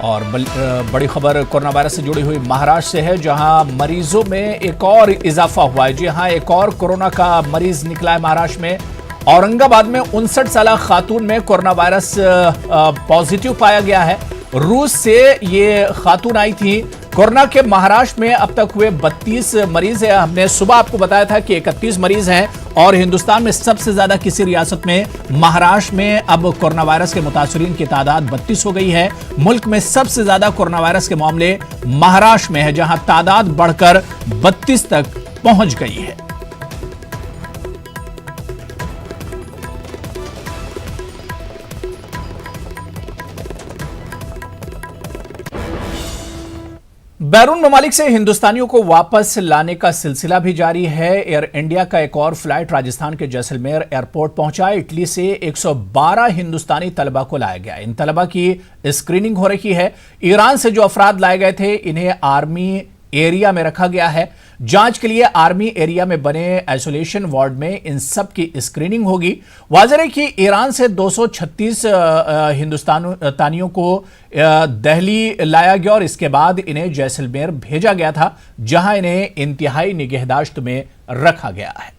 और बड़ी खबर कोरोना वायरस से जुड़ी हुई महाराष्ट्र से है, जहां मरीजों में एक और इजाफा हुआ है। जी हां, एक और कोरोना का मरीज निकला है महाराष्ट्र में। औरंगाबाद में 59 साल खातून में कोरोना वायरस पॉजिटिव पाया गया है। रूस से ये खातून आई थी। कोरोना के महाराष्ट्र में अब तक हुए 32 मरीज है। हमने सुबह आपको बताया था कि 31 मरीज हैं और हिंदुस्तान में सबसे ज्यादा किसी रियासत में महाराष्ट्र में अब कोरोना वायरस के मुतासरीन की तादाद 32 हो गई है। मुल्क में सबसे ज्यादा कोरोना वायरस के मामले महाराष्ट्र में है, जहां तादाद बढ़कर 32 तक पहुंच गई है। बैरून ममालिक से हिंदुस्तानियों को वापस लाने का सिलसिला भी जारी है। एयर इंडिया का एक और फ्लाइट राजस्थान के जैसलमेर एयरपोर्ट पहुंचा। इटली से 112 हिंदुस्तानी तलबा को लाया गया। इन तलबा की स्क्रीनिंग हो रही है। ईरान से जो अफराद लाए गए थे, इन्हें आर्मी एरिया में रखा गया है। जांच के लिए आर्मी एरिया में बने आइसोलेशन वार्ड में इन सब की स्क्रीनिंग होगी। वाज़ेह है कि ईरान से 236 हिंदुस्तानियों को दिल्ली लाया गया और इसके बाद इन्हें जैसलमेर भेजा गया था, जहां इन्हें इंतहाई निगहदाश्त में रखा गया है।